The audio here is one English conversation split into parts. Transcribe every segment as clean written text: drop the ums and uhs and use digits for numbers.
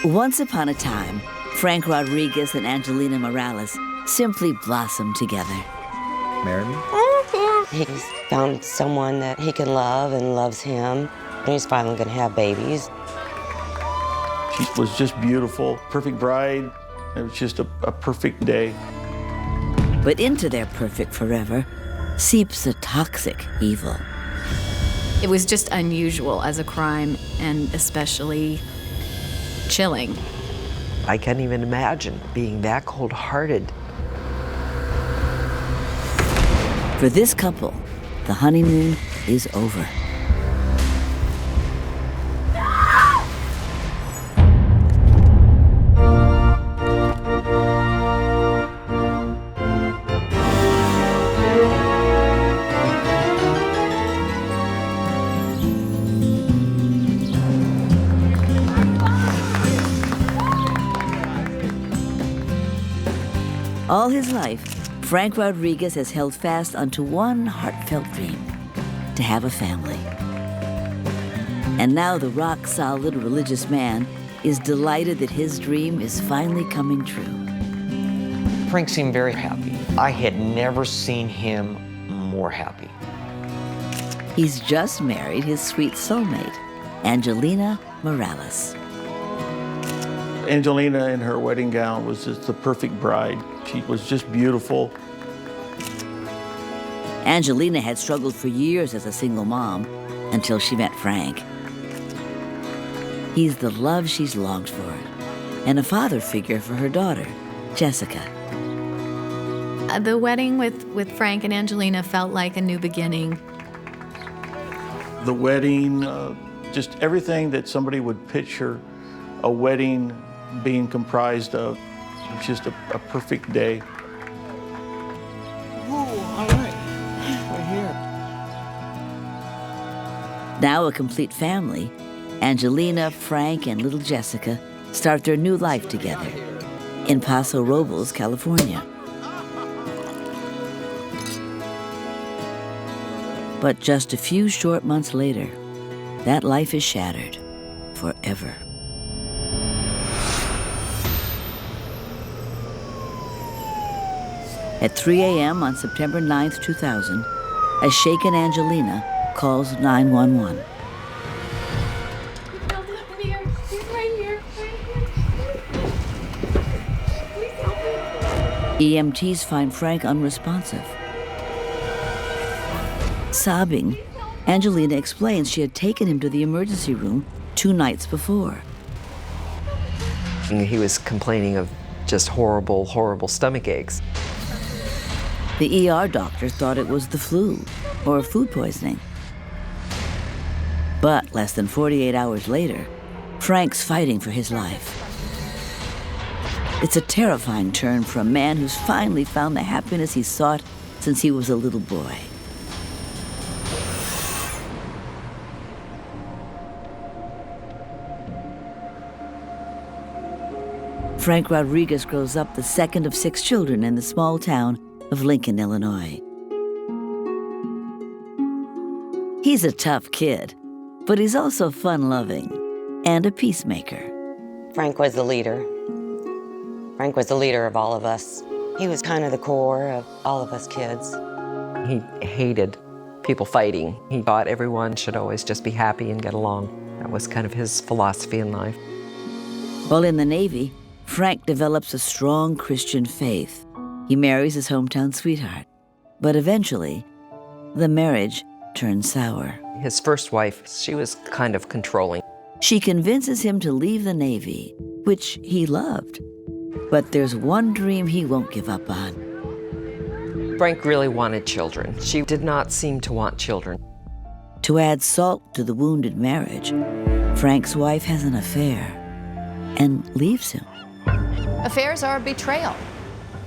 Once upon a time, Frank Rodriguez and Angelina Morales simply blossomed together. Marry me? He's found someone that he can love and loves him. And he's finally going to have babies. She was just beautiful, perfect bride. It was just a perfect day. But into their perfect forever seeps a toxic evil. It was just unusual as a crime, and especially chilling. I can't even imagine being that cold-hearted. For this couple, the honeymoon is over. All his life, Frank Rodriguez has held fast unto one heartfelt dream: to have a family. And now the rock-solid religious man is delighted that his dream is finally coming true. Frank seemed very happy. I had never seen him more happy. He's just married his sweet soulmate, Angelina Morales. Angelina in her wedding gown was just the perfect bride. She was just beautiful. Angelina had struggled for years as a single mom until she met Frank. He's the love she's longed for and a father figure for her daughter, Jessica. The wedding with Frank and Angelina felt like a new beginning. The wedding, just everything that somebody would picture a wedding being comprised of. It was just a perfect day. Ooh, all right. We're here. Now a complete family, Angelina, Frank, and little Jessica start their new life together in Paso Robles, California. But just a few short months later, that life is shattered forever. At 3 a.m. on September 9th, 2000, a shaken Angelina calls 911. EMTs find Frank unresponsive. Sobbing, Angelina explains she had taken him to the emergency room 2 nights before. He was complaining of just horrible, horrible stomach aches. The ER doctor thought it was the flu or food poisoning. But less than 48 hours later, Frank's fighting for his life. It's a terrifying turn for a man who's finally found the happiness he sought since he was a little boy. Frank Rodriguez grows up the second of 6 children in the small town of Lincoln, Illinois. He's a tough kid, but he's also fun-loving and a peacemaker. Frank was the leader. Frank was the leader of all of us. He was kind of the core of all of us kids. He hated people fighting. He thought everyone should always just be happy and get along. That was kind of his philosophy in life. While in the Navy, Frank develops a strong Christian faith. He marries his hometown sweetheart, but eventually, the marriage turns sour. His first wife, she was kind of controlling. She convinces him to leave the Navy, which he loved. But there's one dream he won't give up on. Frank really wanted children. She did not seem to want children. To add salt to the wounded marriage, Frank's wife has an affair and leaves him. Affairs are a betrayal.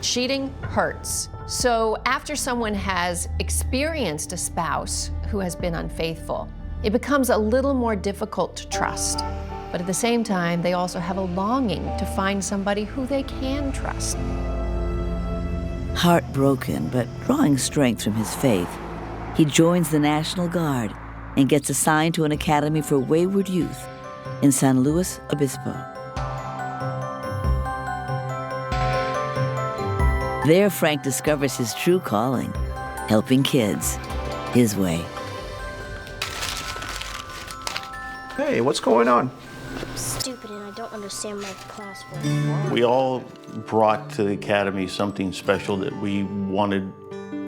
Cheating hurts. So after someone has experienced a spouse who has been unfaithful, it becomes a little more difficult to trust. But at the same time, they also have a longing to find somebody who they can trust. Heartbroken, but drawing strength from his faith, he joins the National Guard and gets assigned to an academy for wayward youth in San Luis Obispo. There, Frank discovers his true calling, helping kids his way. Hey, what's going on? I'm stupid and I don't understand my classwork. We all brought to the Academy something special that we wanted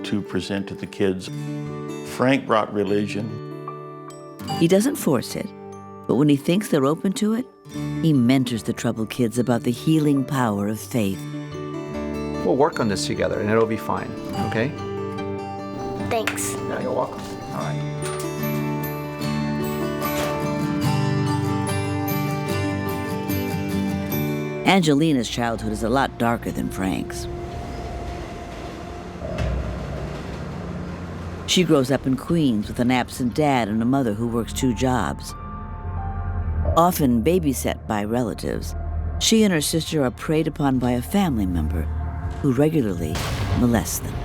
to present to the kids. Frank brought religion. He doesn't force it, but when he thinks they're open to it, he mentors the troubled kids about the healing power of faith. We'll work on this together and it'll be fine, okay? Thanks. Yeah, you're welcome. All right. Angelina's childhood is a lot darker than Frank's. She grows up in Queens with an absent dad and a mother who works 2 jobs. Often babysat by relatives, she and her sister are preyed upon by a family member who regularly molests them.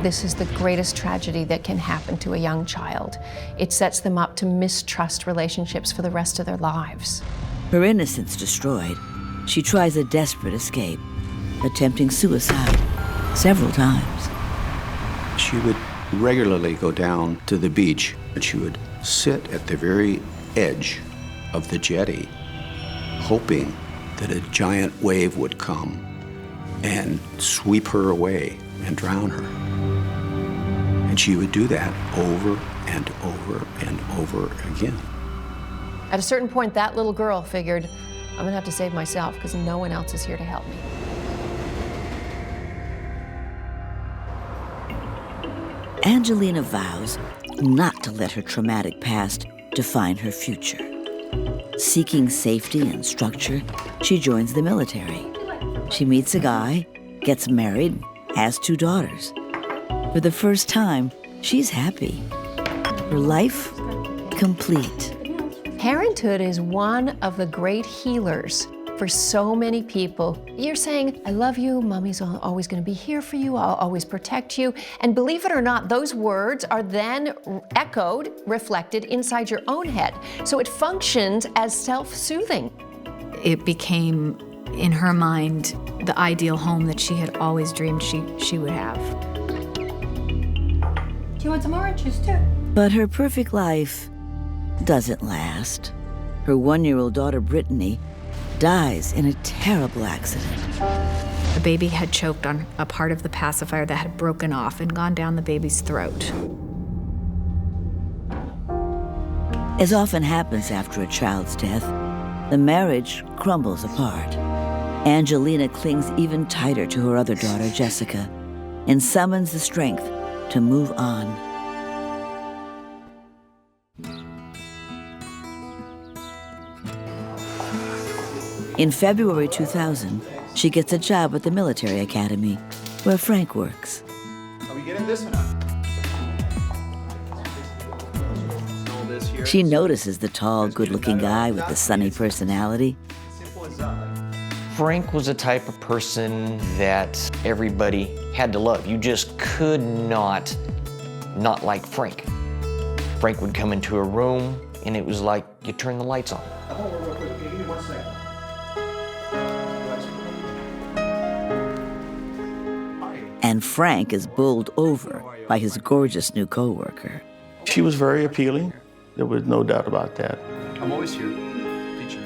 This is the greatest tragedy that can happen to a young child. It sets them up to mistrust relationships for the rest of their lives. Her innocence destroyed, she tries a desperate escape, attempting suicide several times. She would regularly go down to the beach, and she would sit at the very edge of the jetty, hoping that a giant wave would come and sweep her away and drown her. And she would do that over and over and over again. At a certain point, that little girl figured, I'm gonna have to save myself because no one else is here to help me. Angelina vows not to let her traumatic past define her future. Seeking safety and structure, she joins the military. She meets a guy, gets married, has 2 daughters. For the first time, she's happy. Her life, complete. Parenthood is one of the great healers for so many people. You're saying, I love you, mommy's always gonna be here for you, I'll always protect you. And believe it or not, those words are then echoed, reflected inside your own head. So it functions as self-soothing. It became, in her mind, the ideal home that she had always dreamed she would have. Do you want some oranges too? But her perfect life doesn't last. Her 1-year-old daughter, Brittany, dies in a terrible accident. The baby had choked on a part of the pacifier that had broken off and gone down the baby's throat. As often happens after a child's death, the marriage crumbles apart. Angelina clings even tighter to her other daughter, Jessica, and summons the strength to move on. In February 2000, she gets a job at the military academy where Frank works. Are we getting this or not? She notices the tall, good-looking guy with the sunny personality. Frank was the type of person that everybody had to love. You just could not like Frank. Frank would come into a room and it was like you turn the lights on. Give me 1 second. And Frank is bowled over by his gorgeous new coworker. She was very appealing. There was no doubt about that. I'm always here, teacher.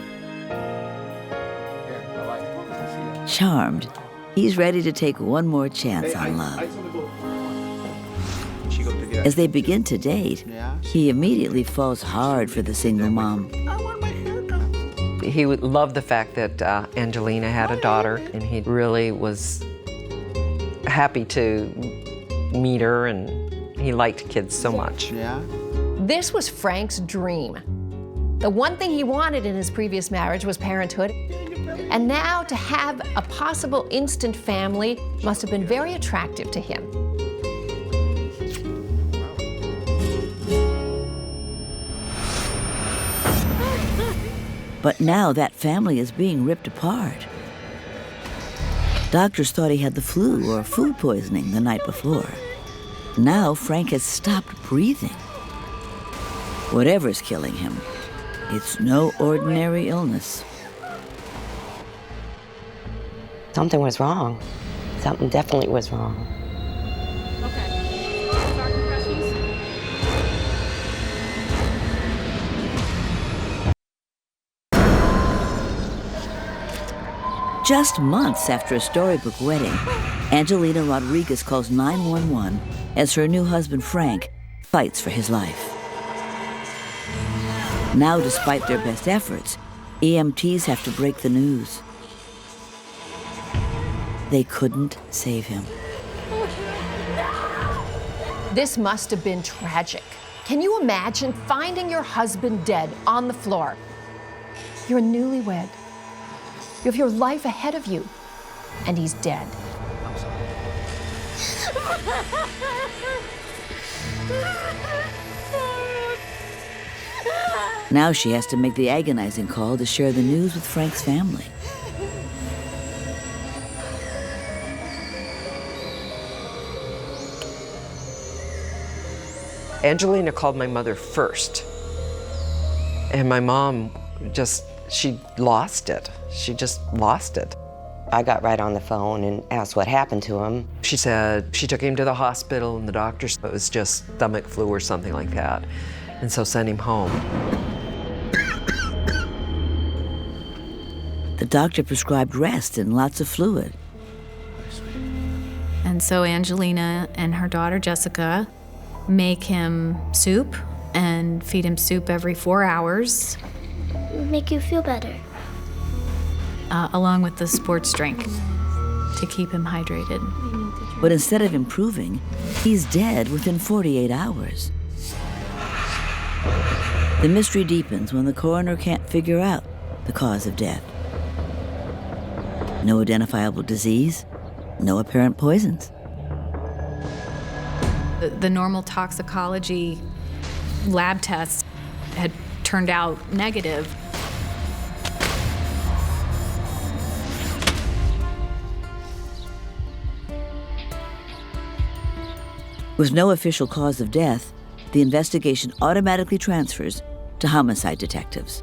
Here, bye-bye. Charmed, he's ready to take one more chance on love. As they begin to date, he immediately falls hard for the single mom. He loved the fact that Angelina had a daughter, and he really was happy to meet her, and he liked kids so much. This was Frank's dream. The one thing he wanted in his previous marriage was parenthood. And now to have a possible instant family must have been very attractive to him. But now that family is being ripped apart. Doctors thought he had the flu or food poisoning the night before. Now Frank has stopped breathing. Whatever's killing him, it's no ordinary illness. Something was wrong. Something definitely was wrong. Just months after a storybook wedding, Angelina Rodriguez calls 911 as her new husband, Frank, fights for his life. Now, despite their best efforts, EMTs have to break the news. They couldn't save him. This must have been tragic. Can you imagine finding your husband dead on the floor? You're a newlywed. You have your life ahead of you, and he's dead. Now she has to make the agonizing call to share the news with Frank's family. Angelina called my mother first. And my mom she lost it. She just lost it. I got right on the phone and asked what happened to him. She said she took him to the hospital and the doctor said it was just stomach flu or something like that. And so sent him home. The doctor prescribed rest and lots of fluid. And so Angelina and her daughter Jessica make him soup and feed him soup every 4 hours. Make you feel better. Along with the sports drink to keep him hydrated. But instead of improving, he's dead within 48 hours. The mystery deepens when the coroner can't figure out the cause of death. No identifiable disease, no apparent poisons. The normal toxicology lab tests had turned out negative. With no official cause of death, the investigation automatically transfers to homicide detectives.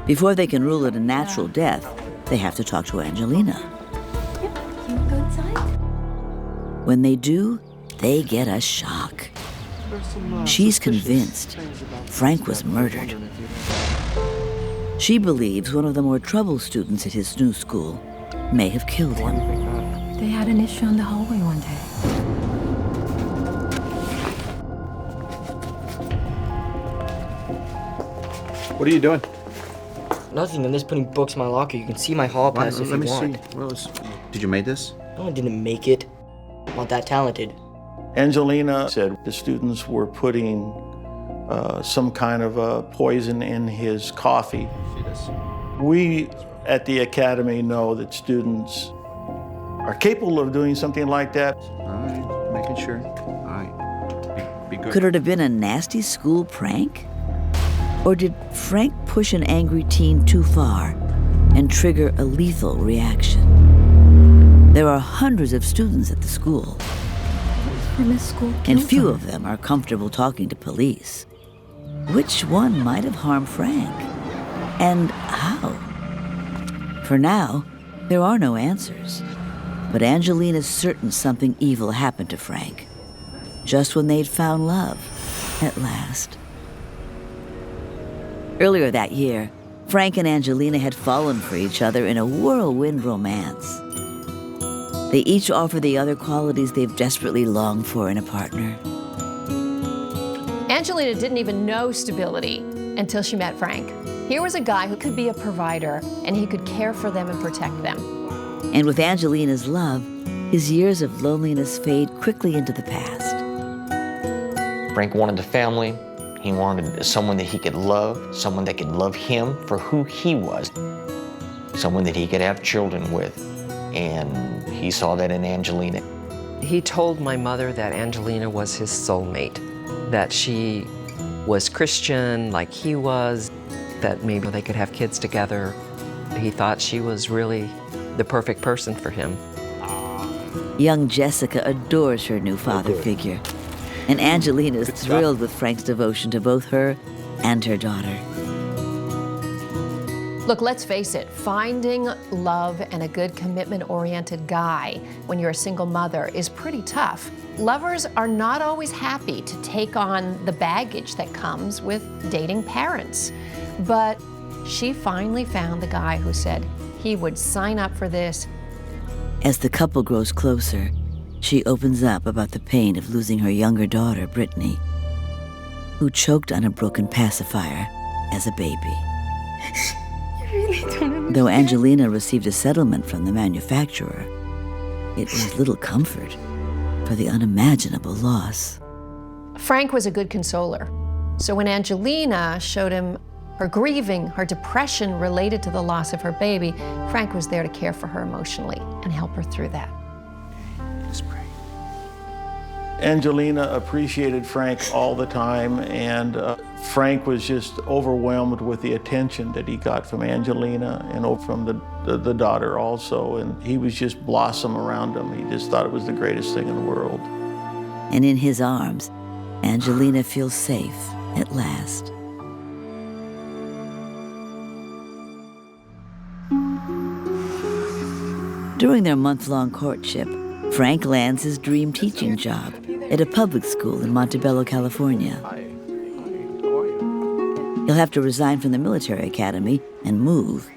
Before they can rule it a natural death, they have to talk to Angelina. Yep, you go inside. When they do, they get a shock. She's convinced Frank was murdered. She believes one of the more troubled students at his new school may have killed him. They had an issue in the hallway one day. What are you doing? Nothing. I'm just putting books in my locker. You can see my hall pass if you want. Let me see. Did you make this? No, I didn't make it. I'm not that talented. Angelina said the students were putting some kind of a poison in his coffee. See this? We at the academy know that students are capable of doing something like that. All right, making sure. All right, be good. Could it have been a nasty school prank? Or did Frank push an angry teen too far and trigger a lethal reaction? There are hundreds of students at the school, and few of them are comfortable talking to police. Which one might have harmed Frank? And how? For now, there are no answers. But Angelina's certain something evil happened to Frank, just when they'd found love at last. Earlier that year, Frank and Angelina had fallen for each other in a whirlwind romance. They each offer the other qualities they've desperately longed for in a partner. Angelina didn't even know stability until she met Frank. Here was a guy who could be a provider, and he could care for them and protect them. And with Angelina's love, his years of loneliness fade quickly into the past. Frank wanted a family. He wanted someone that he could love, someone that could love him for who he was, someone that he could have children with. And he saw that in Angelina. He told my mother that Angelina was his soulmate, that she was Christian like he was, that maybe they could have kids together. He thought she was really the perfect person for him. Young Jessica adores her new father figure, and Angelina is thrilled with Frank's devotion to both her and her daughter. Look, let's face it, finding love and a good commitment-oriented guy when you're a single mother is pretty tough. Lovers are not always happy to take on the baggage that comes with dating parents. But she finally found the guy who said he would sign up for this. As the couple grows closer, she opens up about the pain of losing her younger daughter, Brittany, who choked on a broken pacifier as a baby. Really don't understand. Though Angelina received a settlement from the manufacturer, it was little comfort for the unimaginable loss. Frank was a good consoler. So when Angelina showed him her grieving, her depression related to the loss of her baby, Frank was there to care for her emotionally and help her through that. Let's pray. Angelina appreciated Frank all the time, and Frank was just overwhelmed with the attention that he got from Angelina and from the daughter also, and he was just blossom around him. He just thought it was the greatest thing in the world. And in his arms, Angelina feels safe at last. During their month-long courtship, Frank lands his dream teaching job at a public school in Montebello, California. He'll have to resign from the military academy and move.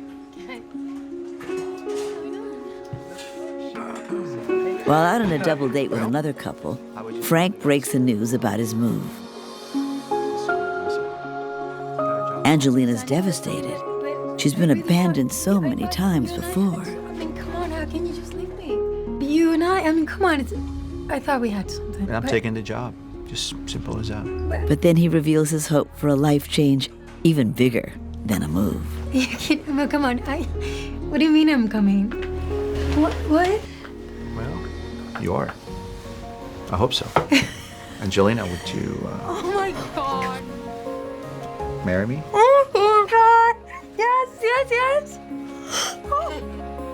While out on a double date with another couple, Frank breaks the news about his move. Angelina's devastated. She's been abandoned so many times before. Can you just leave me? You and I mean, come on, I thought we had something. And I'm taking the job. Just simple as that. But then he reveals his hope for a life change even bigger than a move. You kidding? Well, come on, what do you mean I'm coming? What? Well, you are. I hope so. Angelina, would you Oh my God. marry me? Oh my God. Yes.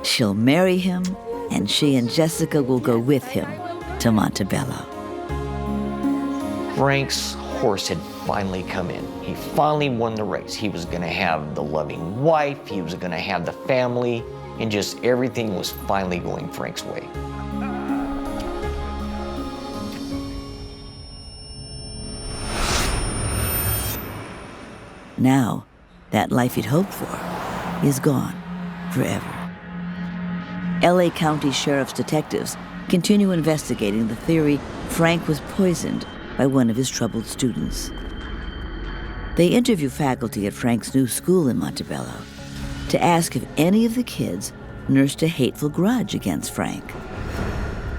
She'll marry him, and she and Jessica will go with him to Montebello. Frank's horse had finally come in. He finally won the race. He was gonna have the loving wife, he was gonna have the family, and just everything was finally going Frank's way. Now, that life he'd hoped for is gone forever. LA County Sheriff's detectives continue investigating the theory Frank was poisoned by one of his troubled students. They interview faculty at Frank's new school in Montebello to ask if any of the kids nursed a hateful grudge against Frank.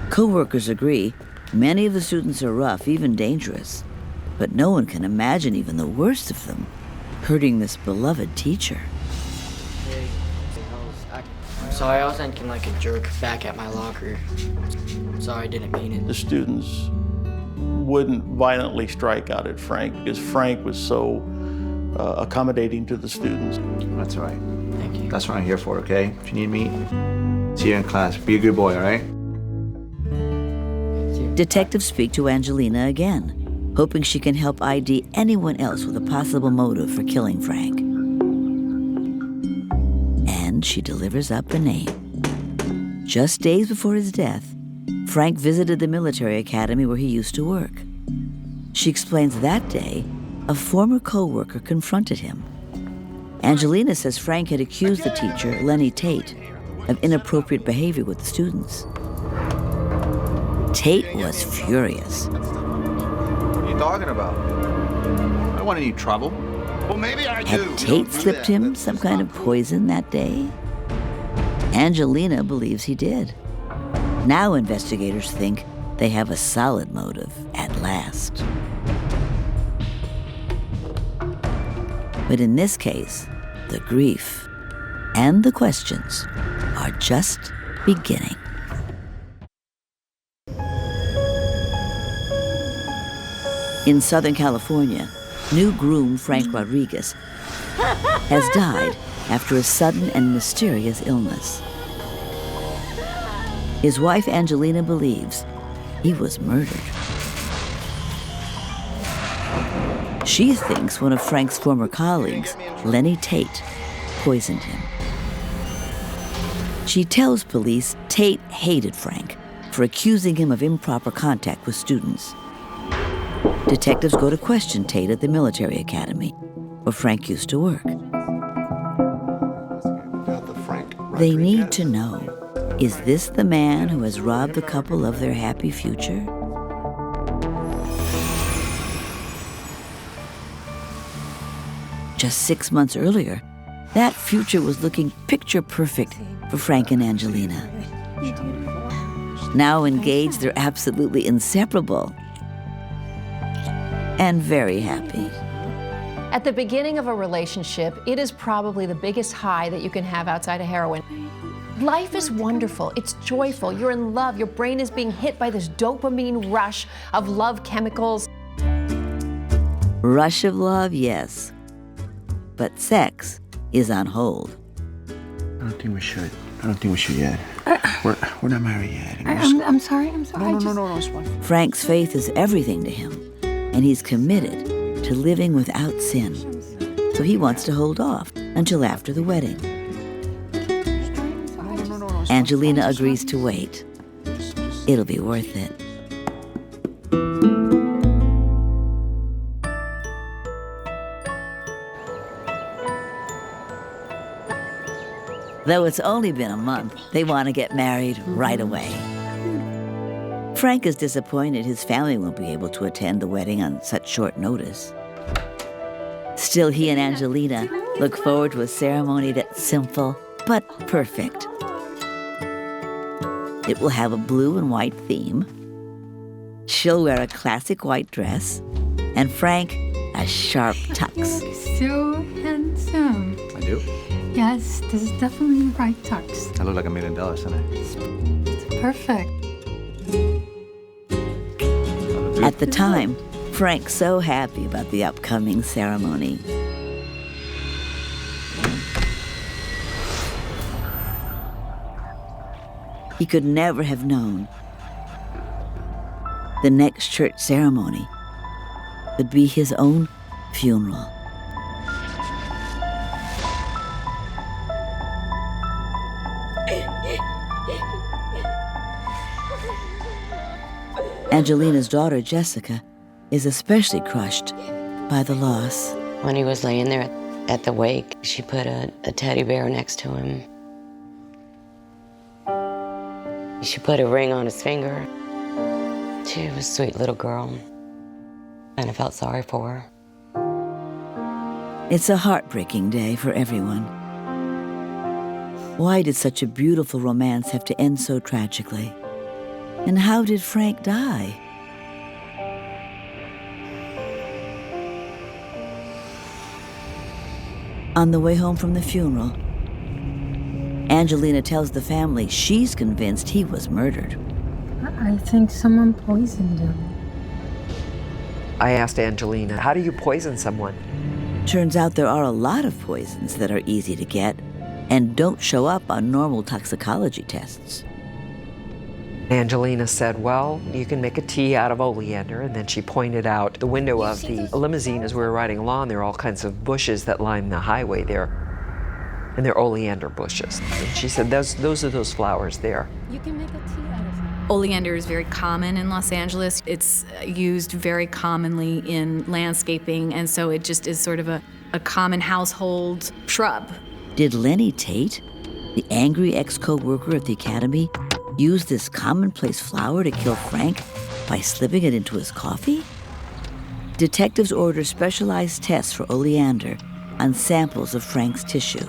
Co-workers agree many of the students are rough, even dangerous, but no one can imagine even the worst of them hurting this beloved teacher. I'm sorry, I was thinking like a jerk back at my locker. I'm sorry, I didn't mean it. The students wouldn't violently strike out at Frank because Frank was so accommodating to the students. That's all right. Thank you. That's what I'm here for, okay? If you need me, see you in class. Be a good boy, all right? Detectives speak to Angelina again, hoping she can help ID anyone else with a possible motive for killing Frank. And she delivers up a name. Just days before his death, Frank visited the military academy where he used to work. She explains that day, a former co-worker confronted him. Angelina says Frank had accused the teacher, Lenny Tate, of inappropriate behavior with the students. Tate was furious. What are you talking about? I don't want any trouble. Well, maybe I do. Had Tate slipped him some kind of poison that day? Angelina believes he did. Now investigators think they have a solid motive at last. But in this case, the grief and the questions are just beginning. In Southern California, new groom Frank Rodriguez has died after a sudden and mysterious illness. His wife Angelina believes he was murdered. She thinks one of Frank's former colleagues, Lenny Tate, poisoned him. She tells police Tate hated Frank for accusing him of improper contact with students. Detectives go to question Tate at the military academy, where Frank used to work. They need to know, is this the man who has robbed the couple of their happy future? Just 6 months earlier, that future was looking picture perfect for Frank and Angelina. Now engaged, they're absolutely inseparable and very happy. At the beginning of a relationship, it is probably the biggest high that you can have outside of heroin. Life is wonderful, it's joyful, you're in love, your brain is being hit by this dopamine rush of love chemicals. Rush of love, yes. But sex is on hold. I don't think we should. I don't think we should yet. We're not married yet. I'm sorry. No, it's fine. Frank's faith is everything to him, and he's committed to living without sin. So he wants to hold off until after the wedding. Angelina agrees to wait. It'll be worth it. Though it's only been a month, they want to get married right away. Frank is disappointed his family won't be able to attend the wedding on such short notice. Still, he and Angelina look forward to a ceremony that's simple but perfect. It will have a blue and white theme. She'll wear a classic white dress, and Frank a sharp tux. So handsome. I do? Yes, this is definitely the right tux. I look like $1 million, don't I? It's perfect. At the time, Frank's so happy about the upcoming ceremony. He could never have known the next church ceremony would be his own funeral. Angelina's daughter, Jessica, is especially crushed by the loss. When he was laying there at the wake, she put a teddy bear next to him. She put a ring on his finger. She was a sweet little girl. And I felt sorry for her. It's a heartbreaking day for everyone. Why did such a beautiful romance have to end so tragically? And how did Frank die? On the way home from the funeral, Angelina tells the family she's convinced he was murdered. I think someone poisoned him. I asked Angelina, how do you poison someone? Turns out there are a lot of poisons that are easy to get and don't show up on normal toxicology tests. Angelina said, well, you can make a tea out of oleander, and then she pointed out the window of the limousine as we were riding along. There are all kinds of bushes that line the highway there, and they're oleander bushes. And she said, those are those flowers there. You can make a tea out of them. Oleander is very common in Los Angeles. It's used very commonly in landscaping, and so it just is sort of a common household shrub. Did Lenny Tate, the angry ex-co-worker at the academy, use this commonplace flower to kill Frank by slipping it into his coffee? Detectives order specialized tests for oleander on samples of Frank's tissue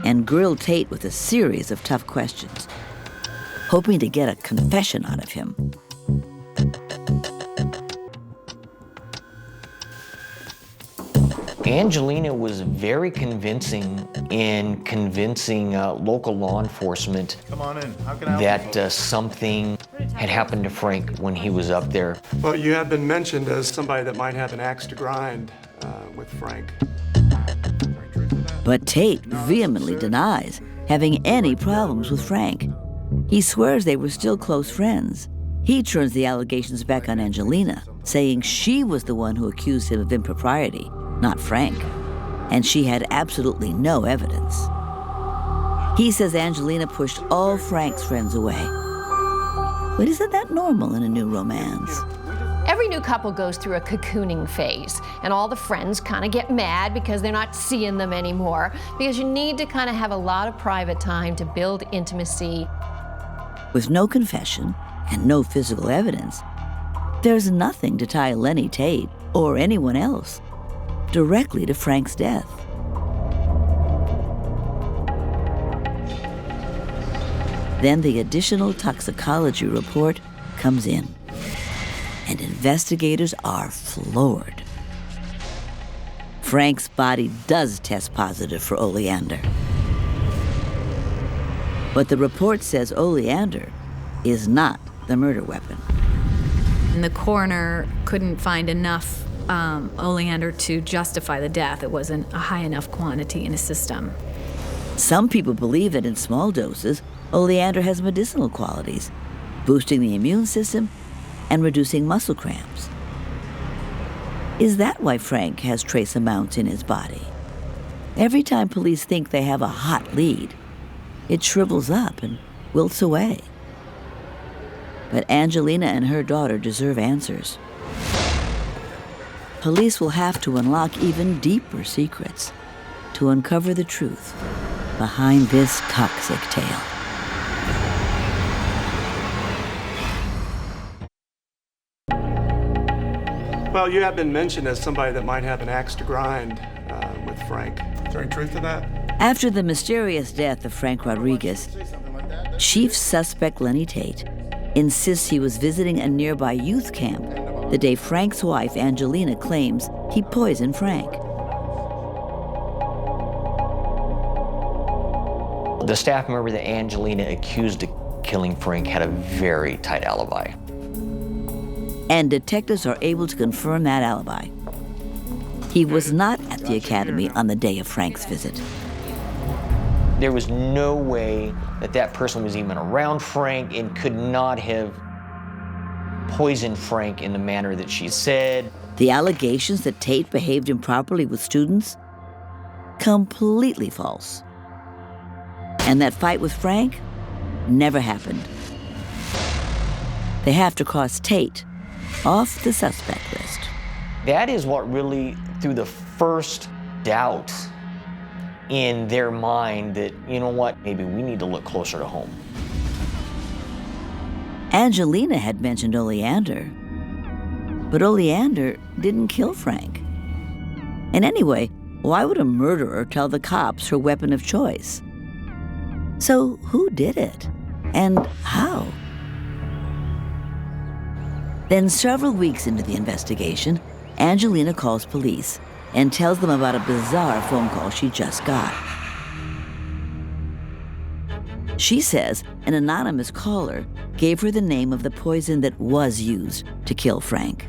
and grill Tate with a series of tough questions, hoping to get a confession out of him. Angelina was very convincing in convincing local law enforcement that something had happened to Frank when he was up there. Well, you have been mentioned as somebody that might have an axe to grind with Frank. But Tate vehemently denies having any problems with Frank. He swears they were still close friends. He turns the allegations back on Angelina, saying she was the one who accused him of impropriety, not Frank. and she had absolutely no evidence. He says Angelina pushed all Frank's friends away. But isn't that normal in a new romance? Every new couple goes through a cocooning phase, and all the friends kind of get mad because they're not seeing them anymore, because you need to kind of have a lot of private time to build intimacy. With no confession and no physical evidence, there's nothing to tie Lenny Tate or anyone else directly to Frank's death. Then the additional toxicology report comes in, and investigators are floored. Frank's body does test positive for oleander. But the report says oleander is not the murder weapon. And the coroner couldn't find enough oleander to justify the death. It wasn't a high enough quantity in his system. Some people believe that in small doses, oleander has medicinal qualities, boosting the immune system and reducing muscle cramps. Is that why Frank has trace amounts in his body? Every time police think they have a hot lead, it shrivels up and wilts away. But Angelina and her daughter deserve answers. Police will have to unlock even deeper secrets to uncover the truth behind this toxic tale. Well, you have been mentioned as somebody that might have an axe to grind with Frank. Is there any truth to that? After the mysterious death of Frank Rodriguez, chief suspect Lenny Tate insists he was visiting a nearby youth camp the day Frank's wife, Angelina, claims he poisoned Frank. The staff member that Angelina accused of killing Frank had a very tight alibi. And detectives are able to confirm that alibi. He was not at the academy on the day of Frank's visit. There was no way that that person was even around Frank and could not have poisoned Frank in the manner that she said. The allegations that Tate behaved improperly with students? Completely false. And that fight with Frank never happened. They have to cross Tate off the suspect list. That is what really threw the first doubt in their mind that, you know what, maybe we need to look closer to home. Angelina had mentioned oleander, but oleander didn't kill Frank. And anyway, why would a murderer tell the cops her weapon of choice? So who did it, and how? Then several weeks into the investigation, Angelina calls police and tells them about a bizarre phone call she just got. She says an anonymous caller gave her the name of the poison that was used to kill Frank.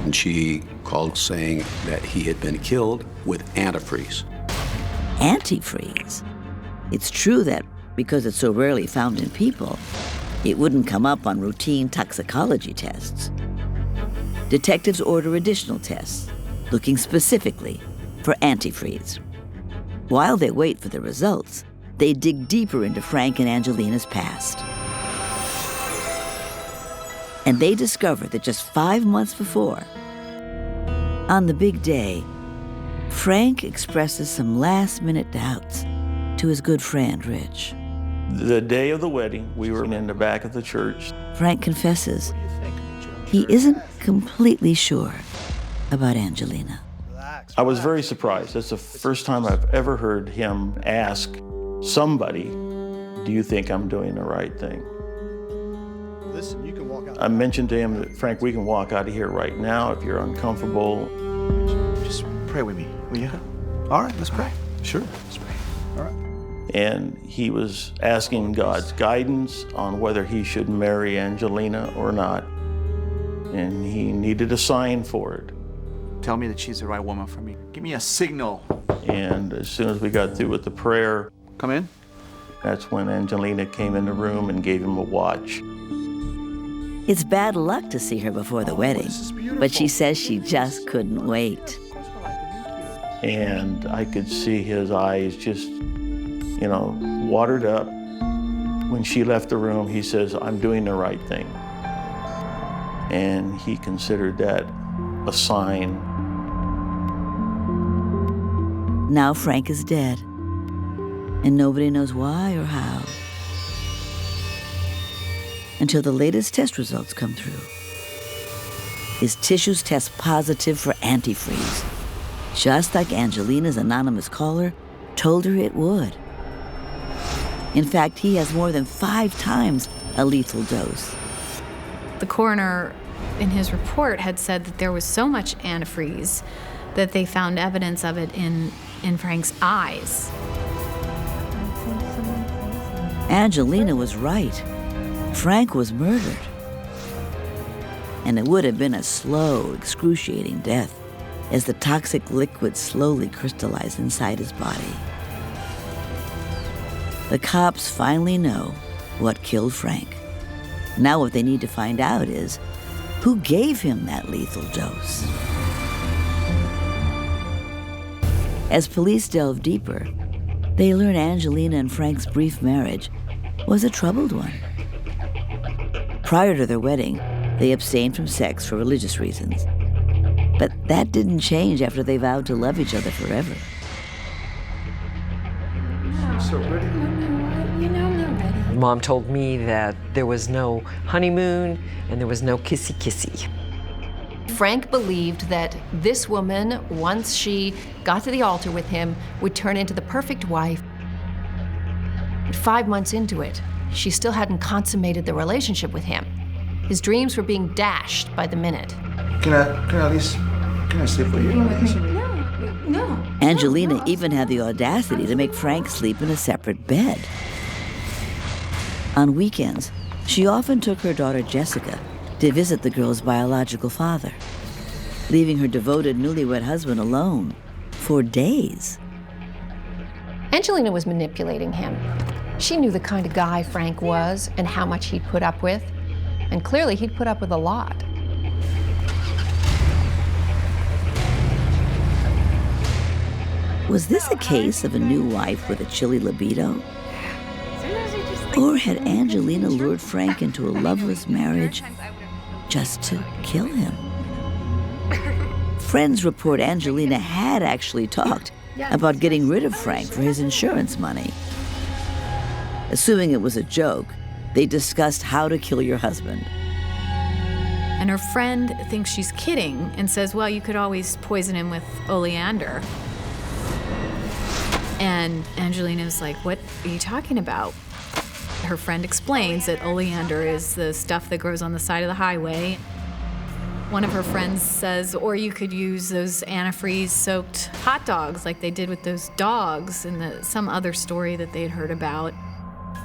And she called saying that he had been killed with antifreeze. Antifreeze? It's true that because it's so rarely found in people, it wouldn't come up on routine toxicology tests. Detectives order additional tests, looking specifically for antifreeze. While they wait for the results, they dig deeper into Frank and Angelina's past. And they discover that just 5 months before, on the big day, Frank expresses some last-minute doubts to his good friend, Rich. The day of the wedding, we were in the back of the church. Frank confesses he isn't completely sure about Angelina. I was very surprised. That's the first time I've ever heard him ask somebody, do you think I'm doing the right thing? Listen, you can walk out. I mentioned to him that, Frank, we can walk out of here right now if you're uncomfortable. Just pray with me, will you? All right, let's pray. Sure, let's pray. All right. And he was asking God's guidance on whether he should marry Angelina or not. And he needed a sign for it. Tell me that she's the right woman for me. Give me a signal. And as soon as we got through with the prayer, come in. That's when Angelina came in the room and gave him a watch. It's bad luck to see her before the wedding, but she says she just couldn't wait. And I could see his eyes just, watered up. When she left the room, he says, "I'm doing the right thing." And he considered that a sign. Now Frank is dead, and nobody knows why or how. Until the latest test results come through. His tissues test positive for antifreeze, just like Angelina's anonymous caller told her it would. In fact, he has more than 5 times a lethal dose. The coroner, in his report, had said that there was so much antifreeze that they found evidence of it in Frank's eyes. Angelina was right. Frank was murdered. And it would have been a slow, excruciating death as the toxic liquid slowly crystallized inside his body. The cops finally know what killed Frank. Now what they need to find out is who gave him that lethal dose. As police delve deeper, they learn Angelina and Frank's brief marriage was a troubled one. Prior to their wedding, they abstained from sex for religious reasons. But that didn't change after they vowed to love each other forever. So ready? I'm not ready. Mom told me that there was no honeymoon and there was no kissy-kissy. Frank believed that this woman, once she got to the altar with him, would turn into the perfect wife. But 5 months into it, she still hadn't consummated the relationship with him. His dreams were being dashed by the minute. Can I sleep with you? No. Angelina even had the audacity to make Frank sleep in a separate bed. On weekends, she often took her daughter Jessica to visit the girl's biological father, leaving her devoted newlywed husband alone for days. Angelina was manipulating him. She knew the kind of guy Frank was and how much he'd put up with. And clearly he'd put up with a lot. Was this a case of a new wife with a chilly libido? Or had Angelina lured Frank into a loveless marriage just to kill him? Friends report Angelina had actually talked about getting rid of Frank for his insurance money. Assuming it was a joke, they discussed how to kill your husband. And her friend thinks she's kidding and says, well, you could always poison him with oleander. And Angelina's like, what are you talking about? Her friend explains that oleander is the stuff that grows on the side of the highway. One of her friends says, or you could use those antifreeze-soaked hot dogs like they did with those dogs in some other story that they'd heard about.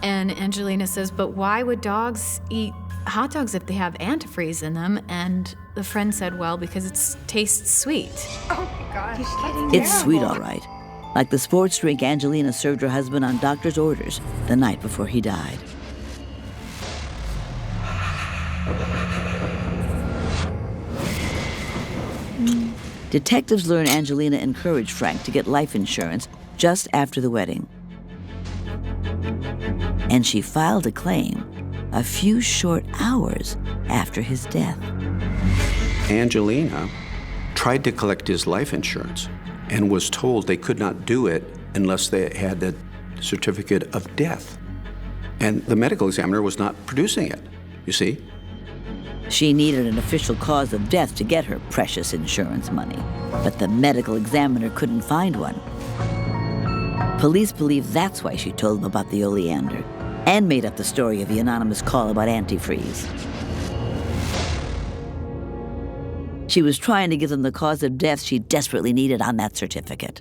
And Angelina says, but why would dogs eat hot dogs if they have antifreeze in them? And the friend said, well, because it tastes sweet. Oh my God. It's sweet, all right. Like the sports drink Angelina served her husband on doctor's orders the night before he died. Detectives learn Angelina encouraged Frank to get life insurance just after the wedding. And she filed a claim a few short hours after his death. Angelina tried to collect his life insurance and was told they could not do it unless they had the certificate of death. And the medical examiner was not producing it, you see? She needed an official cause of death to get her precious insurance money, but the medical examiner couldn't find one. Police believe that's why she told them about the oleander and made up the story of the anonymous call about antifreeze. She was trying to give them the cause of death she desperately needed on that certificate.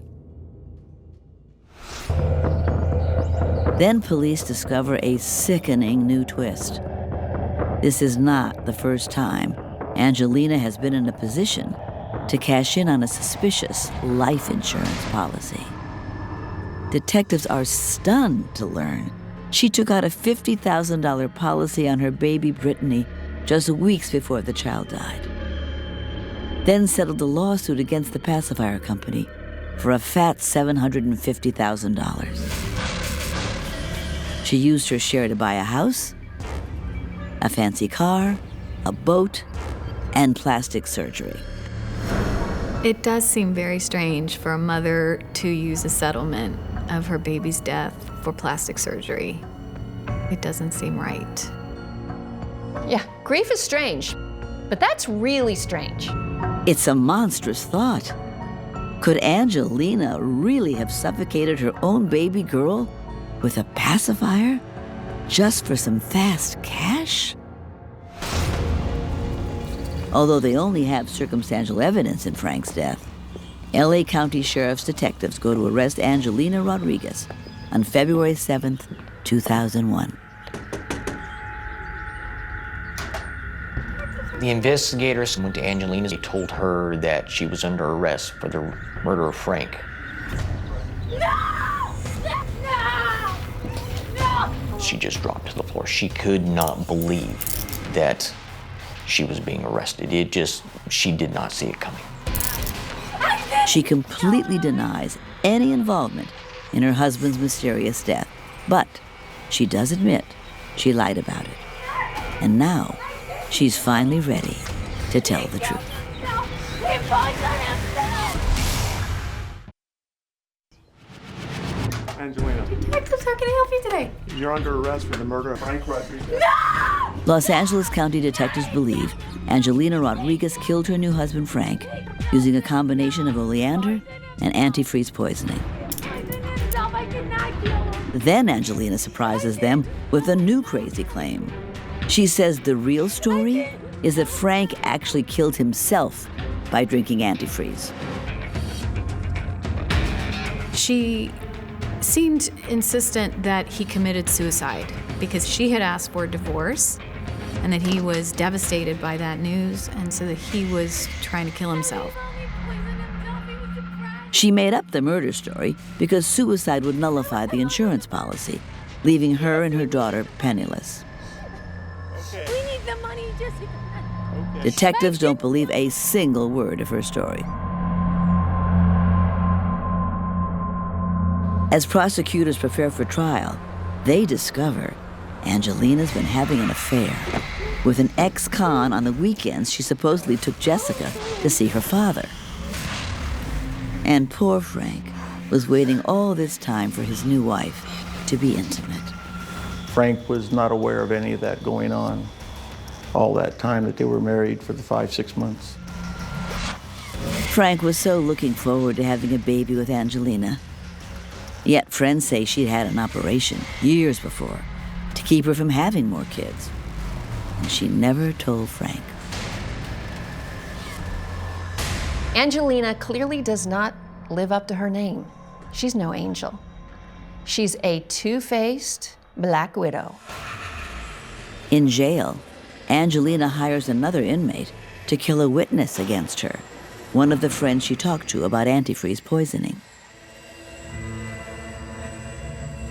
Then police discover a sickening new twist. This is not the first time Angelina has been in a position to cash in on a suspicious life insurance policy. Detectives are stunned to learn she took out a $50,000 policy on her baby Brittany just weeks before the child died. Then settled a lawsuit against the pacifier company for a fat $750,000. She used her share to buy a house, a fancy car, a boat, and plastic surgery. It does seem very strange for a mother to use a settlement of her baby's death for plastic surgery. It doesn't seem right. Yeah, grief is strange, but that's really strange. It's a monstrous thought. Could Angelina really have suffocated her own baby girl with a pacifier just for some fast cash? Although they only have circumstantial evidence in Frank's death, LA County Sheriff's detectives go to arrest Angelina Rodriguez on February 7th, 2001. The investigators went to Angelina. They told her that she was under arrest for the murder of Frank. No! She just dropped to the floor. She could not believe that she was being arrested. She did not see it coming. She completely denies any involvement in her husband's mysterious death, but she does admit she lied about it. And now, she's finally ready to tell the truth. Angelina, Detectives, how can I help you today? you're under arrest for the murder of Frank Rodriguez. Los Angeles County detectives believe Angelina Rodriguez killed her new husband Frank using a combination of oleander and antifreeze poisoning. Then Angelina surprises them with a new crazy claim. She says the real story is that Frank actually killed himself by drinking antifreeze. She seemed insistent that he committed suicide because she had asked for a divorce and that he was devastated by that news, and so that he was trying to kill himself. She made up the murder story because suicide would nullify the insurance policy, leaving her and her daughter penniless. We need the money, Jessica. Detectives don't believe a single word of her story. As prosecutors prepare for trial, they discover Angelina's been having an affair with an ex-con on the weekends she supposedly took Jessica to see her father. And poor Frank was waiting all this time for his new wife to be intimate. Frank was not aware of any of that going on all that time that they were married for the 5-6 months. Frank was so looking forward to having a baby with Angelina. Yet friends say she'd had an operation years before to keep her from having more kids. And she never told Frank. Angelina clearly does not live up to her name. She's no angel. She's a two-faced black widow. In jail, Angelina hires another inmate to kill a witness against her, one of the friends she talked to about antifreeze poisoning.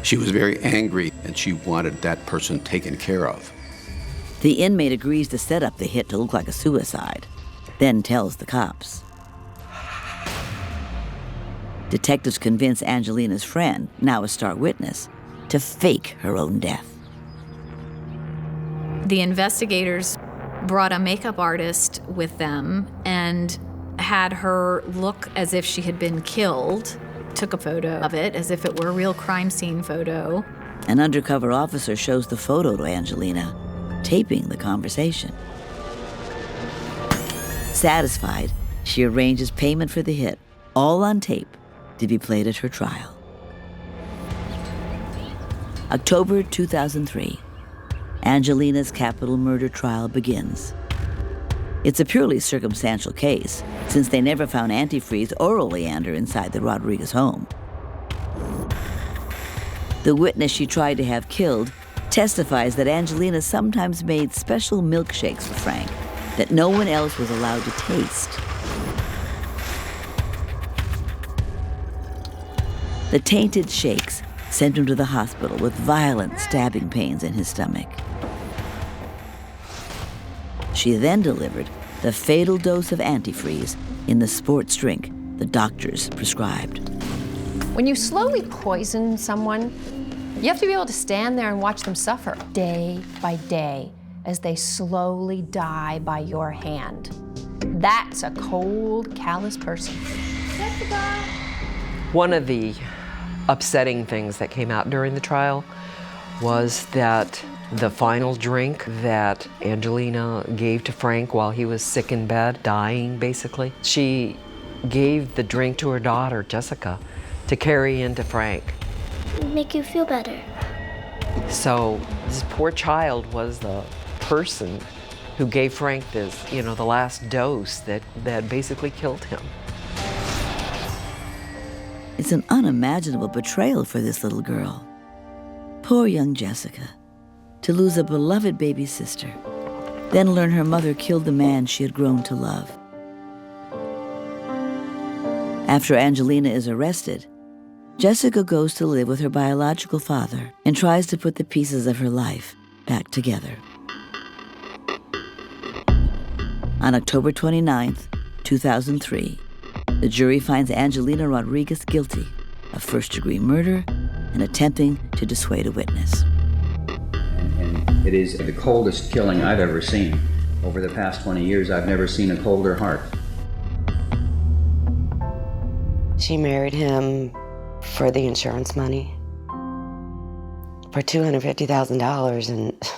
She was very angry, and she wanted that person taken care of. The inmate agrees to set up the hit to look like a suicide, then tells the cops. Detectives convince Angelina's friend, now a star witness, to fake her own death. The investigators brought a makeup artist with them and had her look as if she had been killed, took a photo of it as if it were a real crime scene photo. An undercover officer shows the photo to Angelina, taping the conversation. Satisfied, she arranges payment for the hit, all on tape, to be played at her trial. October 2003, Angelina's capital murder trial begins. It's a purely circumstantial case, since they never found antifreeze or oleander inside the Rodriguez home. The witness she tried to have killed testifies that Angelina sometimes made special milkshakes for Frank that no one else was allowed to taste. The tainted shakes sent him to the hospital with violent stabbing pains in his stomach. She then delivered the fatal dose of antifreeze in the sports drink the doctors prescribed. When you slowly poison someone, you have to be able to stand there and watch them suffer day by day as they slowly die by your hand. That's a cold, callous person. One of the upsetting things that came out during the trial was that the final drink that Angelina gave to Frank while he was sick in bed, dying basically, she gave the drink to her daughter, Jessica, to carry into Frank. Make you feel better. So this poor child was the person who gave Frank this, the last dose that basically killed him. It's an unimaginable betrayal for this little girl. Poor young Jessica, to lose a beloved baby sister, then learn her mother killed the man she had grown to love. After Angelina is arrested, Jessica goes to live with her biological father and tries to put the pieces of her life back together. On October 29th, 2003, the jury finds Angelina Rodriguez guilty of first-degree murder and attempting to dissuade a witness. And it is the coldest killing I've ever seen. Over the past 20 years, I've never seen a colder heart. She married him for the insurance money, for $250,000, and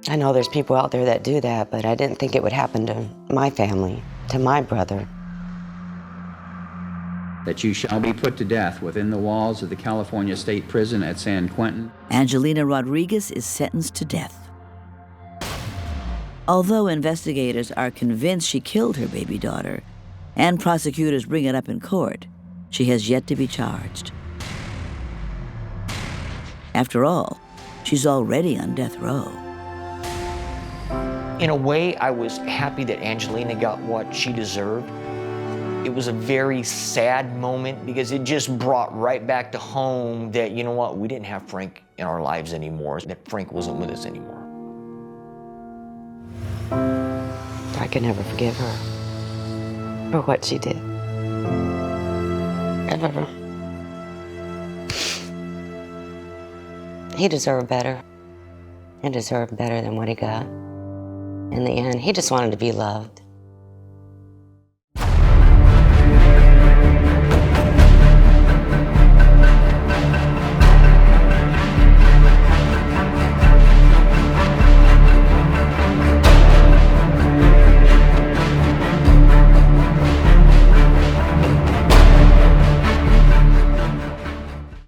I know there's people out there that do that, but I didn't think it would happen to my family, to my brother. That you shall be put to death within the walls of the California State Prison at San Quentin. Angelina Rodriguez is sentenced to death. Although investigators are convinced she killed her baby daughter, and prosecutors bring it up in court, she has yet to be charged. After all, she's already on death row. In a way, I was happy that Angelina got what she deserved. It was a very sad moment because it just brought right back to home that, you know what, we didn't have Frank in our lives anymore, that Frank wasn't with us anymore. I could never forgive her for what she did. Ever. He deserved better. He deserved better than what he got. In the end, he just wanted to be loved.